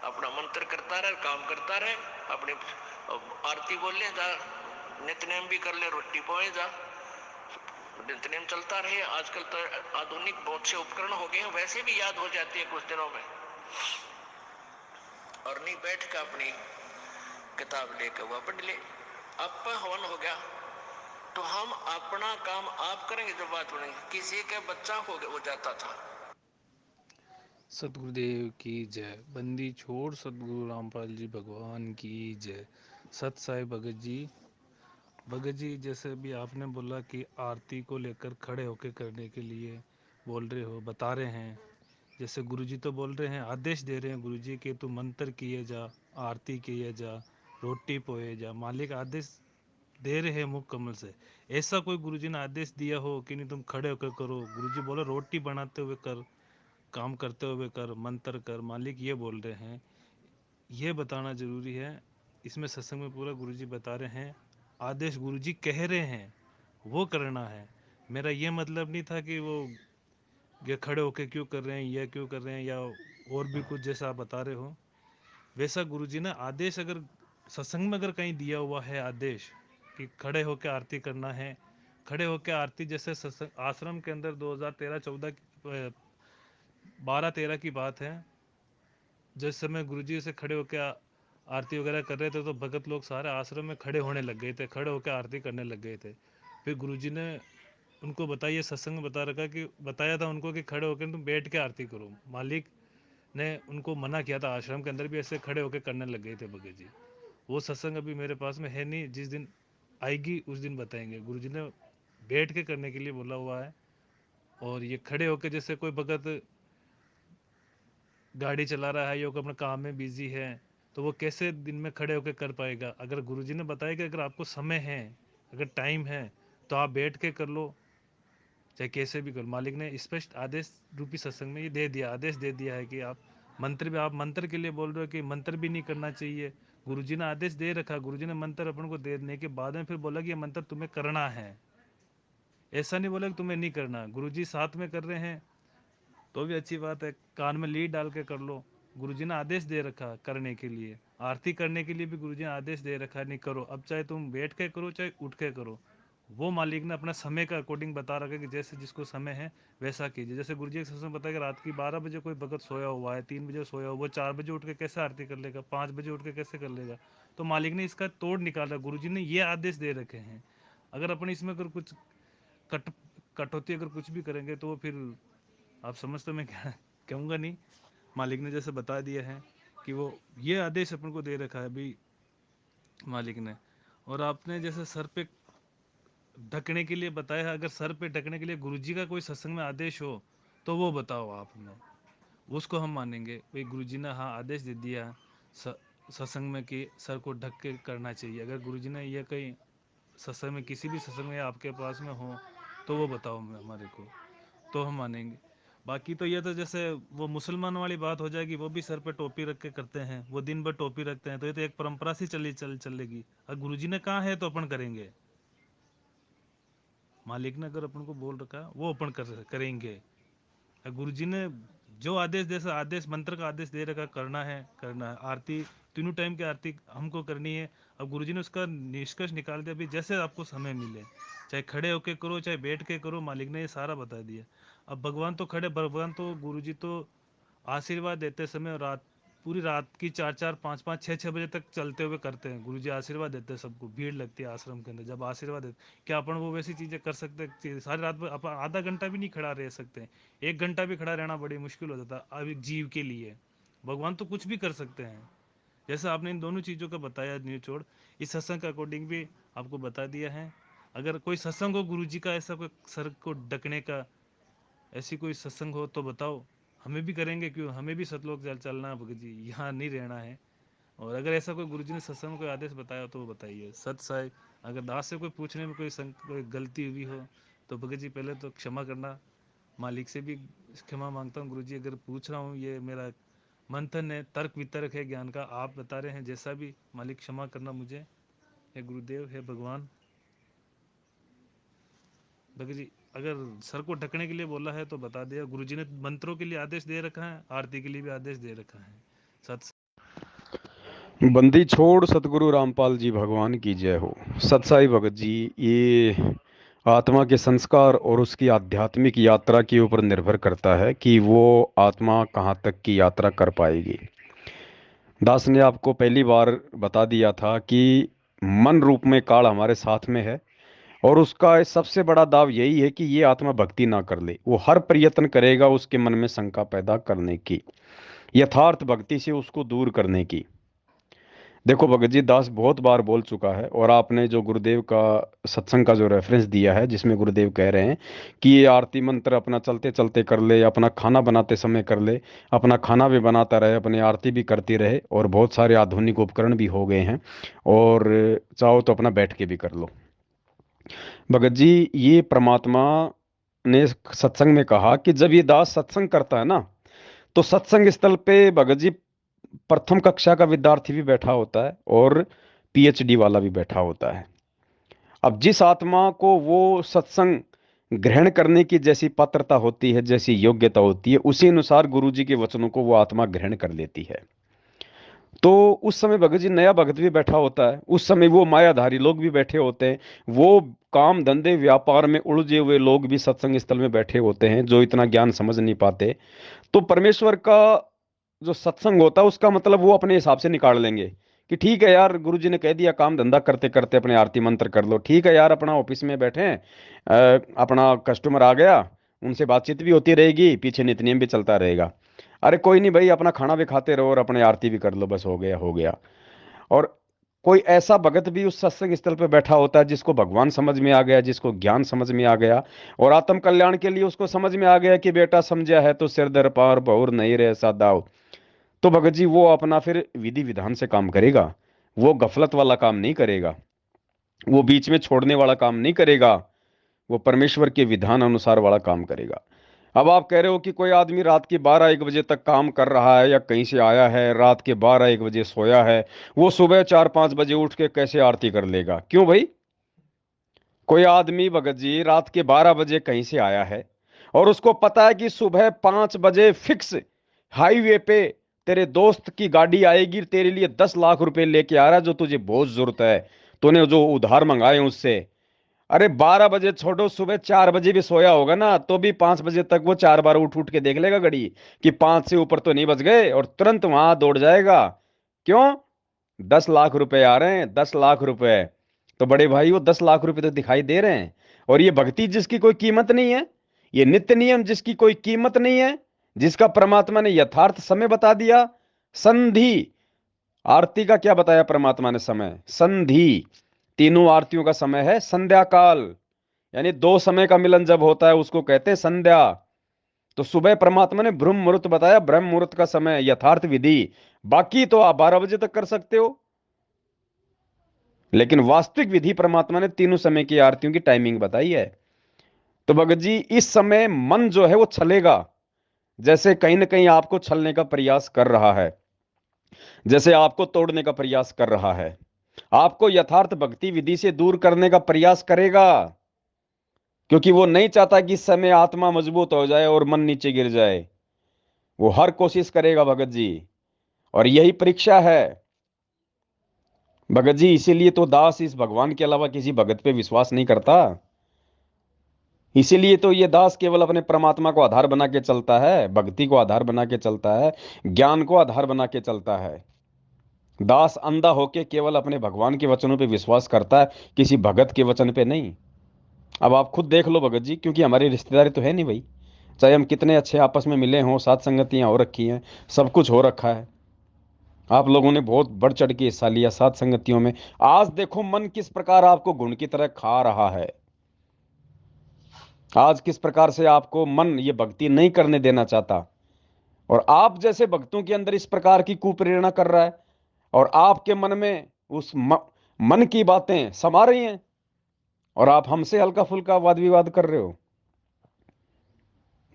अपना मंत्र करता रहे, काम करता रहे, अपनी आरती बोल ले जा, नित्यनेम भी कर ले, रोटी पोए जा, नित्यनेम चलता रहे। आजकल तो आधुनिक बहुत से उपकरण हो गए हैं, वैसे भी याद हो जाती है कुछ दिनों में। और नहीं बैठ कर अपनी किताब लेकर वह पढ़ ले। अब हवन हो गया तो हम अपना काम आप करेंगे, जो बात बनेगी। किसी के बच्चा हो जाता था। सतगुरुदेव की जय। बंदी छोड़ सतगुरु रामपाल जी भगवान की जय। सत साई भगत जी। भगत जी, जैसे भी आपने बोला कि आरती को लेकर खड़े होकर करने के लिए बोल रहे हो, बता रहे हैं। जैसे गुरुजी तो बोल रहे हैं, आदेश दे रहे हैं गुरुजी कि तू मंत्र किए जा, आरती किए जा, रोटी पोए जा। मालिक आदेश दे रहे हैं मुख कमल से। ऐसा कोई गुरुजी ने आदेश दिया हो कि नहीं तुम खड़े होकर करो? गुरुजी बोले रोटी बनाते हुए कर, काम करते हुए कर, मंत्र कर। मालिक ये बोल रहे हैं, ये बताना ज़रूरी है। इसमें सत्संग में पूरा गुरुजी बता रहे हैं, आदेश गुरुजी कह रहे हैं वो करना है। मेरा ये मतलब नहीं था कि वो ये खड़े होके क्यों कर रहे हैं, या क्यों कर रहे हैं, या और भी कुछ जैसा आप बता रहे हो। वैसा गुरुजी ने आदेश अगर सत्संग में अगर कहीं दिया हुआ है आदेश कि खड़े होकर आरती करना है, खड़े होकर आरती, जैसे सत्संग आश्रम के अंदर 2013-14 12-13 की बात है, जिस समय गुरुजी से खड़े होकर आरती वगैरह कर रहे थे तो भगत लोग सारे आश्रम में खड़े होने लग गए थे, खड़े होकर आरती करने लग गए थे। फिर गुरुजी ने उनको बताइए, सत्संग में बता रखा कि बताया था उनको कि खड़े होकर तुम बैठ के आरती करो। मालिक ने उनको मना किया था, आश्रम के अंदर भी ऐसे खड़े होकर करने लग गए थे भगत जी। वो सत्संग अभी मेरे पास में है नहीं, जिस दिन आएगी उस दिन बताएंगे। गुरुजी ने बैठ के करने के लिए बोला हुआ है। और ये खड़े होकर जैसे कोई भगत गाड़ी चला रहा है या कोई अपने काम में बिजी है, तो वो कैसे दिन में खड़े होकर कर पाएगा? अगर गुरुजी ने बताया कि अगर आपको समय है, अगर टाइम है, तो आप बैठ के कर लो, चाहे कैसे भी करो। मालिक ने स्पष्ट आदेश रूपी सत्संग में ये दे दिया, आदेश दे दिया है कि आप मंत्र भी, आप मंत्र के लिए बोल रहे हो कि मंत्र भी नहीं करना चाहिए। गुरुजी ने आदेश दे रखा, गुरुजी ने मंत्र अपन को देने के बाद में फिर बोला कि ये मंत्र तुम्हें करना है। ऐसा नहीं बोला कि तुम्हें नहीं करना। गुरुजी साथ में कर रहे हैं तो भी अच्छी बात है, कान में लीड डाल के कर लो। गुरुजी ने आदेश दे रखा करने के लिए, आरती करने के लिए भी गुरुजी ने आदेश दे रखा, नहीं करो। अब चाहे तुम बैठ के करो चाहे उठ के करो, वो मालिक ने अपना समय का अकॉर्डिंग बता रखा है कि जैसे जिसको समय है वैसा कीजिए। जैसे गुरुजी के सत्संग बताया कि रात की 12 बजे कोई भगत सोया हुआ है, 3 बजे सोया हुआ, वो 4 बजे उठ के कैसे आरती कर लेगा, 5 बजे उठ के कैसे कर लेगा? तो मालिक ने इसका तोड़ निकाला, गुरुजी ने ये आदेश दे रखे हैं। अगर अपन इसमें अगर कुछ कट कटौती अगर कुछ भी करेंगे तो वो फिर आप समझते हो मैं क्या कहूँगा नहीं। मालिक ने जैसे बता दिया है कि वो ये आदेश अपन को दे रखा है अभी मालिक ने। और आपने जैसे सर पे ढकने के लिए बताया है, अगर सर पे ढकने के लिए गुरुजी का कोई सत्संग में आदेश हो तो वो बताओ आप हमें, उसको हम मानेंगे। भाई गुरुजी ने हाँ आदेश दे दिया सत्संग में कि सर को ढक के करना चाहिए। अगर गुरुजी ने ये कहीं सत्संग में, किसी भी सत्संग में आपके पास में हो तो वो बताओ हमारे को, तो हम मानेंगे। बाकी तो ये तो जैसे वो मुसलमान वाली बात हो जाएगी, वो भी सर पे टोपी रख के करते हैं, वो दिन भर टोपी रखते हैं, तो ये तो एक परंपरा सी चलेगी। अगर गुरुजी ने कहा है तो अपन करेंगे। मालिक ने अगर अपन को बोल रखा वो अपन करेंगे। गुरुजी ने जो आदेश, जैसे आदेश मंत्र का आदेश दे रखा, करना है करना है। आरती तीनों टाइम की आरती हमको करनी है। अब गुरुजी ने उसका निष्कर्ष निकाल दिया, अभी जैसे आपको समय मिले, चाहे खड़े होके करो चाहे बैठ के करो, मालिक ने ये सारा बता दिया। अब भगवान तो खड़े, भगवान तो गुरुजी तो आशीर्वाद देते समय रात, पूरी रात की 4-4, 5-5, 6-6 बजे तक चलते हुए करते हैं। गुरुजी आशीर्वाद देते हैं सबको, भीड़ लगती है आश्रम के अंदर जब आशीर्वाद देते। क्या अपन वो वैसी चीज़ें कर सकते हैं? सारी रात में अपन आधा घंटा भी नहीं खड़ा रह सकते, 1 घंटा भी खड़ा रहना बड़ी मुश्किल हो जाता अब एक जीव के लिए। भगवान तो कुछ भी कर सकते हैं। जैसे आपने इन दोनों चीज़ों का बताया निचोड़, इस सत्संग के अकॉर्डिंग भी आपको बता दिया है। अगर कोई सत्संग हो गुरुजी का, ऐसा कोई सर को ढकने का, ऐसी कोई सत्संग हो तो बताओ, हमें भी करेंगे। क्यों, हमें भी सतलोक चलना है भगत जी, यहाँ नहीं रहना है। और अगर ऐसा कोई गुरुजी ने सत्संग में कोई आदेश बताया तो वो बताइए। सत साहिब, अगर दास से कोई पूछने में कोई गलती हुई हो तो भगत जी पहले तो क्षमा करना। मालिक से भी क्षमा मांगता हूँ, गुरुजी अगर पूछ रहा हूँ, ये मेरा मंथन है, तर्क वितर्क है ज्ञान का, आप बता रहे हैं जैसा भी, मालिक क्षमा करना मुझे। हे गुरुदेव, हे भगवान। भगत जी अगर सर को ढकने के लिए बोला है तो बता दिया। गुरुजी ने मंत्रों के लिए आदेश दे रखा है, आरती के लिए भी आदेश दे रखा है। सत बंदी छोड़ सतगुरु रामपाल जी भगवान की जय हो। सतसाई भगत जी, ये आत्मा के संस्कार और उसकी आध्यात्मिक यात्रा के ऊपर निर्भर करता है कि वो आत्मा कहाँ तक की यात्रा कर पाएगी। दास ने आपको पहली बार बता दिया था कि मन रूप में काल हमारे साथ में है, और उसका सबसे बड़ा दाव यही है कि ये आत्मा भक्ति ना कर ले। वो हर प्रयत्न करेगा उसके मन में शंका पैदा करने की, यथार्थ भक्ति से उसको दूर करने की। देखो भगत जी, दास बहुत बार बोल चुका है, और आपने जो गुरुदेव का सत्संग का जो रेफरेंस दिया है जिसमें गुरुदेव कह रहे हैं कि ये आरती मंत्र अपना चलते चलते कर ले, अपना खाना बनाते समय कर ले, अपना खाना भी बनाता रहे, अपनी आरती भी करती रहे, और बहुत सारे आधुनिक उपकरण भी हो गए हैं, और चाहो तो अपना बैठ के भी कर लो। भगत जी, ये परमात्मा ने सत्संग में कहा कि जब ये दास सत्संग करता है ना, तो सत्संग स्थल पे भगत जी प्रथम कक्षा का विद्यार्थी भी बैठा होता है और पीएचडी वाला भी बैठा होता है। अब जिस आत्मा को वो सत्संग ग्रहण करने की जैसी पात्रता होती है, जैसी योग्यता होती है, उसी अनुसार गुरु जी के वचनों को वो आत्मा ग्रहण कर लेती है। तो उस समय भगत जी नया भगत भी बैठा होता है, उस समय वो मायाधारी लोग भी बैठे होते हैं, वो काम धंधे व्यापार में उलझे हुए लोग भी सत्संग स्थल में बैठे होते हैं जो इतना ज्ञान समझ नहीं पाते। तो परमेश्वर का जो सत्संग होता है उसका मतलब वो अपने हिसाब से निकाल लेंगे कि ठीक है यार, गुरु जी ने कह दिया काम धंधा करते करते अपने आरती मंत्र कर लो, ठीक है यार, अपना ऑफिस में बैठे हैं, अपना कस्टमर आ गया, उनसे बातचीत भी होती रहेगी, पीछे नित्य नियम भी चलता रहेगा, अरे कोई नहीं भाई, अपना खाना भी खाते रहो और अपने आरती भी कर लो, बस हो गया हो गया। और कोई ऐसा भगत भी उस सत्संग स्थल पे बैठा होता है जिसको भगवान समझ में आ गया, जिसको ज्ञान समझ में आ गया, और आत्म कल्याण के लिए उसको समझ में आ गया कि बेटा समझा है तो सिर दर पार बहुर नहीं रहे सादाव। तो भगत जी वो अपना फिर विधि विधान से काम करेगा, वो गफलत वाला काम नहीं करेगा, वो बीच में छोड़ने वाला काम नहीं करेगा, वो परमेश्वर के विधान अनुसार वाला काम करेगा। अब आप कह रहे हो कि कोई आदमी रात के 12-1 बजे तक काम कर रहा है, या कहीं से आया है रात के 12-1 बजे सोया है, वो सुबह 4-5 बजे उठ के कैसे आरती कर लेगा? क्यों भाई? कोई आदमी भगत जी रात के 12 बजे कहीं से आया है, और उसको पता है कि सुबह 5 बजे फिक्स हाईवे पे तेरे दोस्त की गाड़ी आएगी, तेरे लिए 10 लाख रुपए लेके आ रहा है जो तुझे बहुत जरूरत है, तूने जो उधार मंगाए उससे। अरे 12 बजे छोड़ो, सुबह 4 बजे भी सोया होगा ना, तो भी 5 बजे तक वो 4 बार उठ उठ के देख लेगा घड़ी कि 5 से ऊपर तो नहीं बज गए, और तुरंत वहां दौड़ जाएगा। क्यों? 10 लाख रुपए आ रहे हैं, 10 लाख रुपए। तो बड़े भाई, वो 10 लाख रुपए तो दिखाई दे रहे हैं, और ये भक्ति जिसकी कोई कीमत नहीं है, ये नित्य नियम जिसकी कोई कीमत नहीं है, जिसका परमात्मा ने यथार्थ समय बता दिया, संधि, आरती का क्या बताया परमात्मा ने समय? संधि। तीनों आरतियों का समय है संध्या काल, यानी दो समय का मिलन जब होता है उसको कहते हैं संध्या। तो सुबह परमात्मा ने ब्रह्म मुहूर्त बताया, ब्रह्म मुहूर्त का समय यथार्थ विधि। बाकी तो आप 12 बजे तक कर सकते हो, लेकिन वास्तविक विधि परमात्मा ने तीनों समय की आरतियों की टाइमिंग बताई है। तो भगत जी, इस समय मन जो है वो छलेगा, जैसे कहीं ना कहीं आपको छलने का प्रयास कर रहा है, जैसे आपको तोड़ने का प्रयास कर रहा है, आपको यथार्थ भक्ति विधि से दूर करने का प्रयास करेगा, क्योंकि वो नहीं चाहता कि इस समय आत्मा मजबूत हो जाए और मन नीचे गिर जाए। वो हर कोशिश करेगा भगत जी, और यही परीक्षा है भगत जी। इसीलिए तो दास इस भगवान के अलावा किसी भगत पे विश्वास नहीं करता। इसीलिए तो ये दास केवल अपने परमात्मा को आधार बना के चलता है, भक्ति को आधार बना के चलता है, ज्ञान को आधार बना के चलता है। दास अंधा होके केवल अपने भगवान के वचनों पे विश्वास करता है, किसी भगत के वचन पे नहीं। अब आप खुद देख लो भगत जी, क्योंकि हमारी रिश्तेदारी तो है नहीं भाई, चाहे हम कितने अच्छे आपस में मिले हों, साथ संगतियां हो रखी हैं, सब कुछ हो रखा है, आप लोगों ने बहुत बढ़ चढ़ के हिस्सा लिया साथ संगतियों में। आज देखो मन किस प्रकार आपको घुन की तरह खा रहा है, आज किस प्रकार से आपको मन ये भक्ति नहीं करने देना चाहता, और आप जैसे भक्तों के अंदर इस प्रकार की कुप्रेरणा कर रहा है, और आपके मन में उस मन की बातें समा रही हैं, और आप हमसे हल्का फुल्का वाद विवाद कर रहे हो।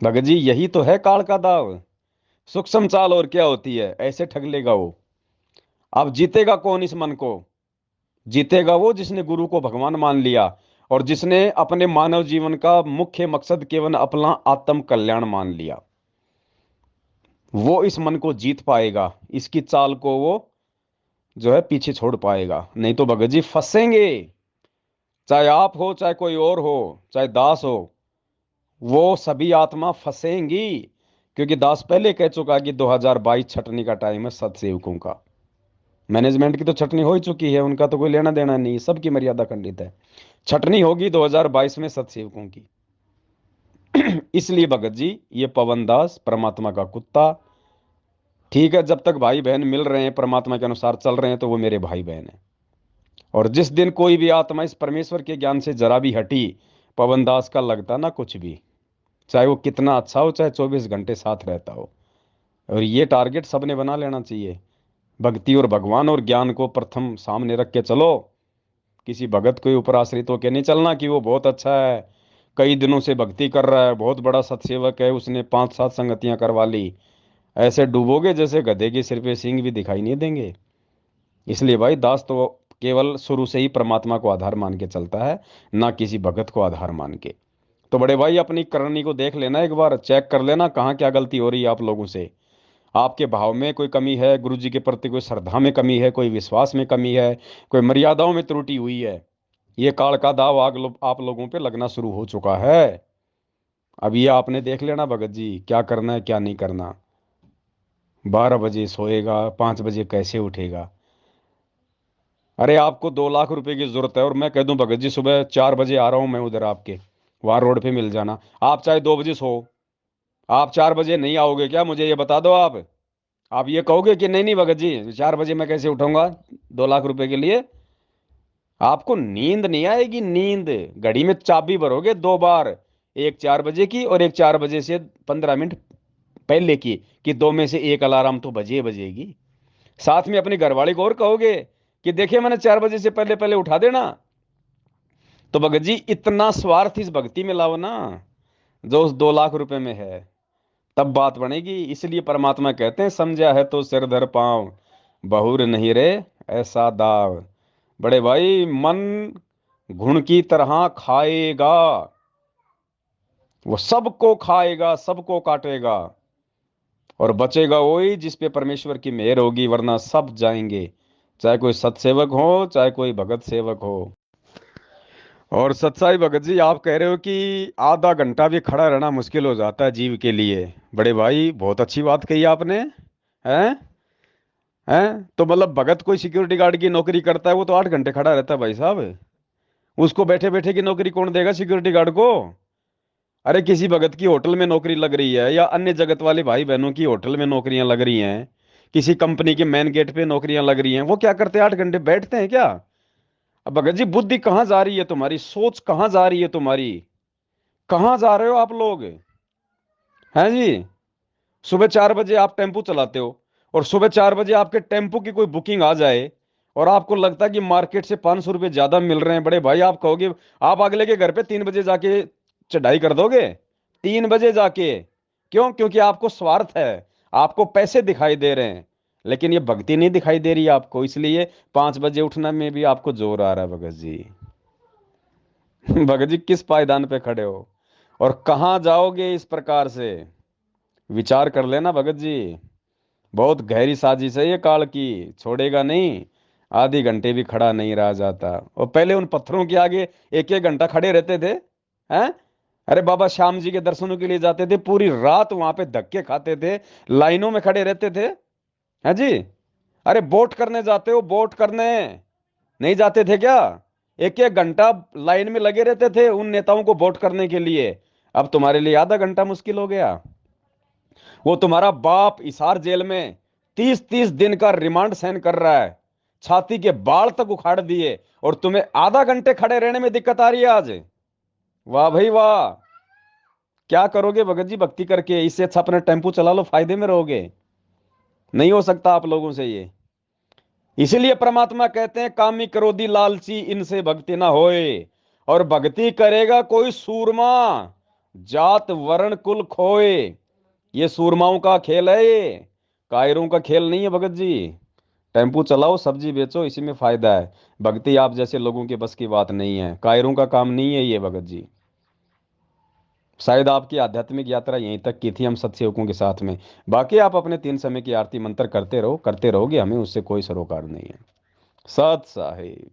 भगत जी, यही तो है काल का दाव, सूक्ष्म चाल और क्या होती है, ऐसे ठग लेगा वो। अब जीतेगा कौन इस मन को? जीतेगा वो जिसने गुरु को भगवान मान लिया, और जिसने अपने मानव जीवन का मुख्य मकसद केवल अपना आत्म कल्याण मान लिया। वो इस मन को जीत पाएगा, इसकी चाल को वो जो है पीछे छोड़ पाएगा, नहीं तो भगत जी फंसेंगे। चाहे आप हो, चाहे कोई और हो, चाहे दास हो, वो सभी आत्मा फंसेंगी। क्योंकि दास पहले कह चुका कि 2022 छटनी का टाइम है सत्सेवकों का। मैनेजमेंट की तो छटनी हो ही चुकी है, उनका तो कोई लेना देना नहीं, सबकी मर्यादा खंडित है। छटनी होगी 2022 में सत्सेवकों की। इसलिए भगत जी, ये पवन दास परमात्मा का कुत्ता, ठीक है, जब तक भाई बहन मिल रहे हैं, परमात्मा के अनुसार चल रहे हैं, तो वो मेरे भाई बहन हैं। और जिस दिन कोई भी आत्मा इस परमेश्वर के ज्ञान से जरा भी हटी, पवन दास का लगता ना कुछ भी, चाहे वो कितना अच्छा हो, चाहे 24 घंटे साथ रहता हो। और ये टारगेट सबने बना लेना चाहिए, भक्ति और भगवान और ज्ञान को प्रथम सामने रख के चलो। किसी भगत के ऊपर आश्रित होकर नहीं चलना कि वो बहुत अच्छा है, कई दिनों से भक्ति कर रहा है, बहुत बड़ा सत्सेवक है, उसने 5-7 संगतियां करवा ली। ऐसे डूबोगे जैसे गधे के सिर पे सींग भी दिखाई नहीं देंगे। इसलिए भाई, दास तो केवल शुरू से ही परमात्मा को आधार मान के चलता है, ना किसी भगत को आधार मान के। तो बड़े भाई, अपनी करनी को देख लेना, एक बार चेक कर लेना कहाँ क्या गलती हो रही है आप लोगों से। आपके भाव में कोई कमी है, गुरु जी के प्रति कोई श्रद्धा में कमी है, कोई विश्वास में कमी है, कोई मर्यादाओं में त्रुटि हुई है। ये काल का दाव आप लोगों पे लगना शुरू हो चुका है। अब ये आपने देख लेना भगत जी, क्या करना है क्या नहीं करना। 12 बजे सोएगा, 5 बजे कैसे उठेगा। अरे आपको 2 लाख रुपए की जरूरत है, और मैं कह दूं भगत जी सुबह 4 बजे आ रहा हूं मैं उधर आपके, वहां रोड पे मिल जाना। आप चाहे 2 बजे सो, आप 4 बजे नहीं आओगे क्या, मुझे ये बता दो। आप ये कहोगे कि नहीं नहीं भगत जी, 4 बजे मैं कैसे उठूंगा 2 लाख रुपए के लिए। आपको नींद नहीं आएगी, नींद। घड़ी में चाबी भरोगे 2 बार, एक 4 बजे की और एक 4 बजे से 15 मिनट पहले की, कि दो में से एक अलार्म तो बजे बजेगी। साथ में अपनी घरवाली को और कहोगे कि देखिए मैंने 4 बजे से पहले पहले उठा देना। तो भगत जी, इतना स्वार्थ इस भक्ति में लाओ ना, जो उस 2 लाख रुपए में है, तब बात बनेगी। इसलिए परमात्मा कहते हैं, समझा है तो सिर धर पांव, बहुर नहीं रे ऐसा दाव। बड़े भाई, मन घुन की तरह खाएगा, वो सबको खाएगा, सबको काटेगा, और बचेगा वही जिस पे परमेश्वर की मेहर होगी, वरना सब जाएंगे। चाहे कोई सत्सेवक हो, चाहे कोई भगत सेवक हो। और सत्साई भगत जी, आप कह रहे हो कि आधा घंटा भी खड़ा रहना मुश्किल हो जाता है जीव के लिए। बड़े भाई, बहुत अच्छी बात कही आपने। हैं? हैं? तो मतलब भगत कोई सिक्योरिटी गार्ड की नौकरी करता है, वो तो 8 घंटे खड़ा रहता है भाई साहब। उसको बैठे बैठे की नौकरी कौन देगा सिक्योरिटी गार्ड को। अरे किसी भगत की होटल में नौकरी लग रही है, या अन्य जगत वाले भाई बहनों की होटल में नौकरियां लग रही हैं, किसी कंपनी के मेन गेट पे नौकरियां लग रही हैं, वो क्या करते हैं, 8 घंटे बैठते हैं क्या। अब भगत जी, बुद्धि कहाँ जा रही है तुम्हारी, सोच कहाँ जा रही है तुम्हारी, कहाँ जा रहे हो आप लोग, हैं जी। सुबह 4 बजे आप टेम्पू चलाते हो, और सुबह 4 बजे आपके टेम्पू की कोई बुकिंग आ जाए, और आपको लगता है कि मार्केट से 500 रुपये ज्यादा मिल रहे हैं, बड़े भाई आप कहोगे, आप अगले के घर पे 3 बजे जाके चढ़ाई कर दोगे, 3 बजे जाके। क्यों? क्योंकि आपको स्वार्थ है, आपको पैसे दिखाई दे रहे हैं, लेकिन ये भक्ति नहीं दिखाई दे रही है आपको। इसलिए 5 बजे उठने में भी आपको जोर आ रहा है भगत जी। भगत जी, किस पायदान पे खड़े हो और कहाँ जाओगे इस प्रकार से, विचार कर लेना भगत जी। बहुत गहरी साजिश है ये काल की, छोड़ेगा नहीं। आधे घंटे भी खड़ा नहीं रहा जाता। और पहले उन पत्थरों के आगे एक एक घंटा खड़े रहते थे, हैं? अरे बाबा श्याम जी के दर्शनों के लिए जाते थे, पूरी रात वहां पे धक्के खाते थे, लाइनों में खड़े रहते थे, हैं जी। अरे वोट करने जाते हो, वोट करने नहीं जाते थे क्या? एक एक घंटा लाइन में लगे रहते थे उन नेताओं को वोट करने के लिए। अब तुम्हारे लिए आधा घंटा मुश्किल हो गया। वो तुम्हारा बाप इसार जेल में 30-30 दिन का रिमांड सहन कर रहा है, छाती के बाल तक उखाड़ दिए, और तुम्हें आधा घंटे खड़े रहने में दिक्कत आ रही है आज। वाह भाई वाह। क्या करोगे भगत जी भक्ति करके, इससे अच्छा अपने टेम्पू चला लो, फायदे में रहोगे। नहीं हो सकता आप लोगों से ये। इसीलिए परमात्मा कहते हैं, कामी क्रोधी लालची इनसे भक्ति ना होए। और भक्ति करेगा कोई सूरमा, जात वर्ण कुल खोए। ये सूरमाओं का खेल है, ये कायरों का खेल नहीं है भगत जी। टेम्पू चलाओ, सब्जी बेचो, इसी में फायदा है। भक्ति आप जैसे लोगों के बस की बात नहीं है, कायरों का काम नहीं है ये भगत जी। शायद आपकी आध्यात्मिक यात्रा यहीं तक की थी हम सत्सेवकों के साथ में। बाकी आप अपने 3 समय की आरती मंत्र करते रहो, करते रहोगे, हमें उससे कोई सरोकार नहीं है। सत साहिब।